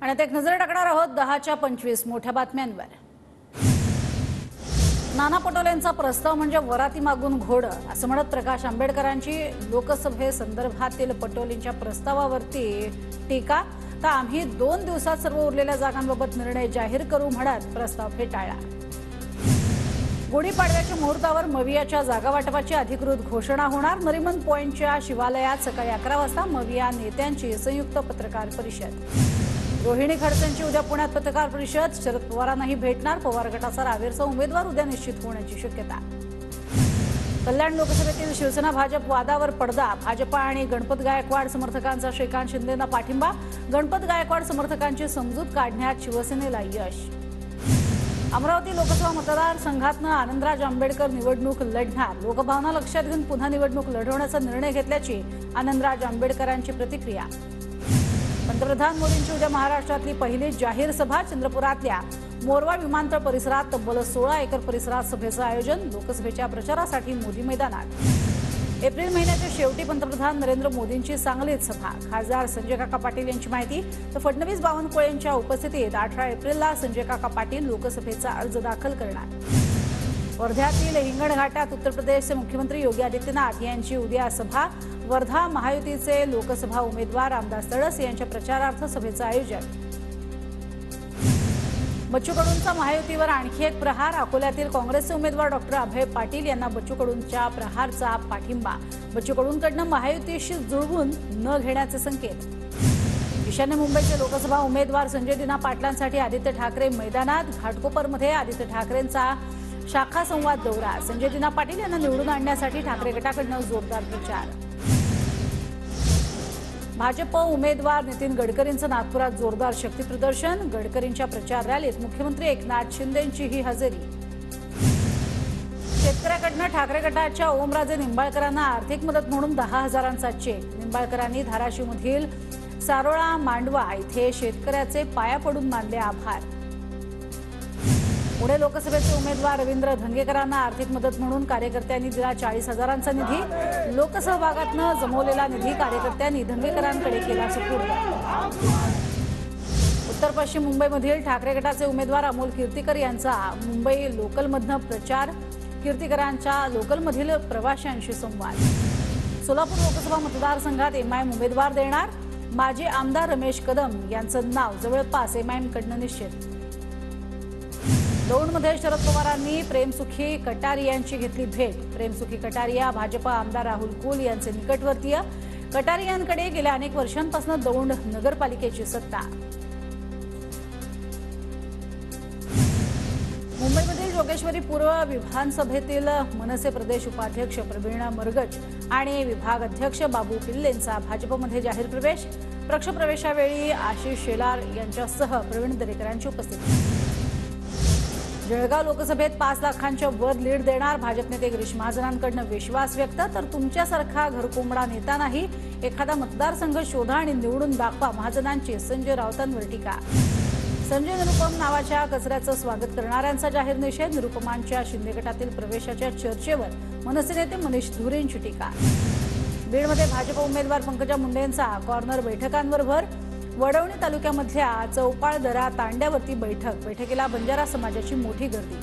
आणि आता एक नजर टाकणार आहोत 10:25 मोठ्या बातम्यांवर। नाना पटोलेंचा प्रस्ताव म्हणजे वराती मागून घोडं असं म्हणत प्रकाश आंबेडकरांची लोकसभेसंदर्भातील पटोलेंच्या प्रस्तावावरती टीका। तर आम्ही 2 दिवसात सर्व उरलेल्या जागांबाबत निर्णय जाहीर करू म्हणत प्रस्ताव फेटाळला। गुढीपाडव्याच्या मुहूर्तावर मवियाच्या जागा वाटपाची अधिकृत घोषणा होणार। नरिमन पॉइंटच्या शिवालयात सकाळी 11 वाजता मविया नेत्यांची संयुक्त पत्रकार परिषद। रोहिणी खडसेंची उद्या पुण्यात पत्रकार परिषद। शरद पवारांनाही भेटणार। पवार गटाचा रावेरचा उमेदवार उद्या निश्चित होण्याची शक्यता। कल्याण लोकसभेतील शिवसेना भाजप वादावर पडदा। भाजपा आणि गणपत गायकवाड समर्थकांचा श्रीकांत शिंदेंना पाठिंबा। गणपत गायकवाड समर्थकांची समजूत काढण्यात शिवसेनेला यश। अमरावती लोकसभा मतदारसंघातून आनंदराज आंबेडकर निवडणूक लढणार। लोकभावना लक्षात घेऊन पुन्हा निवडणूक लढवण्याचा निर्णय घेतल्याची आनंदराज आंबेडकरांची प्रतिक्रिया। पंतप्रधान मोदींची उद्या महाराष्ट्रातली पहिली जाहीर सभा। चंद्रपुरातल्या मोरवा विमानतळ परिसरात तब्बल 16 एकर परिसरात सभेचं आयोजन। लोकसभेच्या प्रचारासाठी मोदी मैदानात। एप्रिल महिन्याच्या शेवटी पंतप्रधान नरेंद्र मोदींची सांगलीत सभा। खासदार संजय काका पाटील यांची माहिती। तर फडणवीस बावनकुळे यांच्या उपस्थितीत 18 एप्रिलला संजय काका पाटील लोकसभेचा अर्ज दाखल करणार। वर्ध्यातील हिंगणघाटात उत्तर प्रदेशचे मुख्यमंत्री योगी आदित्यनाथ यांची उद्या सभा। वर्धा महायुतीचे लोकसभा उमेदवार रामदास तडस यांच्या प्रचारार्थ सभेचं आयोजन। बच्चू कडूंचा महायुतीवर आणखी एक प्रहार। अकोल्यातील काँग्रेसचे उमेदवार डॉक्टर अभय पाटील यांना बच्चू कडूंच्या प्रहारचा पाठिंबा। बच्चू कडूंकडून महायुतीशी जुळवून न घेण्याचे संकेत। ईशान्य मुंबईचे लोकसभा उमेदवार संजय दिना पाटलांसाठी आदित्य ठाकरे मैदानात। घाटकोपरमध्ये आदित्य ठाकरेंचा शाखा संवाद दौरा। संजय दिना पाटील यांना निवडून आणण्यासाठी ठाकरे गटाकडून जोरदार प्रचार। भाजप उमेदवार नितीन गडकरींचं नागपुरात जोरदार शक्ती प्रदर्शन। गडकरींच्या प्रचार रॅलीत मुख्यमंत्री एकनाथ शिंदेंचीही हजेरी। शेतकऱ्याकडून ठाकरे गटाच्या ओमराजे निंबाळकरांना आर्थिक मदत म्हणून 10,000चा चेक। निंबाळकरांनी धाराशिवमधील सारोळा मांडवा इथे शेतकऱ्याचे पाया पडून मानले आभार। पुणे लोकसभेचे उमेदवार रवींद्र धंगेकरांना आर्थिक मदत म्हणून कार्यकर्त्यांनी दिला 40,000चा निधी। लोकसभा भागातून जमवलेला निधी कार्यकर्त्यांनी धंगेकरांकडे केला सुपूर्द। उत्तर पश्चिम मुंबईमधील ठाकरे गटाचे उमेदवार अमोल कीर्तीकर यांचा मुंबई लोकलमधून प्रचार। कीर्तीकरांच्या लोकलमधील प्रवाशांशी संवाद। सोलापूर लोकसभा मतदारसंघात एमआयएम उमेदवार देणार। माजी आमदार रमेश कदम यांचं नाव जवळपास एमआयएमकडून निश्चित। दौंडमध्ये शरद पवारांनी प्रेमसुखी कटारियांची घेतली भेट। प्रेमसुखी कटारिया भाजप आमदार राहुल कुल यांचे निकटवर्तीय। कटारियांकडे गेल्या अनेक वर्षांपासून दौंड नगरपालिकेची सत्ता। मुंबईमधील जोगेश्वरी पूर्व विधानसभेतील मनसे प्रदेश उपाध्यक्ष प्रवीण मरगज आणि विभाग अध्यक्ष बाबू पिल्लेंचा भाजपमध्ये जाहीर प्रवेश। पक्ष प्रवेशावेळी आशिष शेलार यांच्यासह प्रवीण दरेकरांची उपस्थिती। जळगाव लोकसभेत 5 लाखांच्या वर लीड देणार। भाजप नेते गिरीश महाजनांकडून विश्वास व्यक्त। तर तुमच्यासारखा घरकोंबडा नेता नाही, एखादा मतदारसंघ शोधा आणि निवडून दाखवा, महाजनांची संजय राऊतांवर टीका। संजय निरुपम नावाच्या कचऱ्याचं स्वागत करणाऱ्यांचा जाहीर निषेध। निरुपमांच्या शिंदे गटातील प्रवेशाच्या चर्चेवर मनसे नेते मनीष धुरेंची टीका। बीडमध्ये भाजप उमेदवार पंकजा मुंडेंचा कॉर्नर बैठकांवर भर। वडवणी तालुक्यामधल्या चौपाळदरा तांड्यावरती बैठकीला बंजारा समाजाची मोठी गर्दी।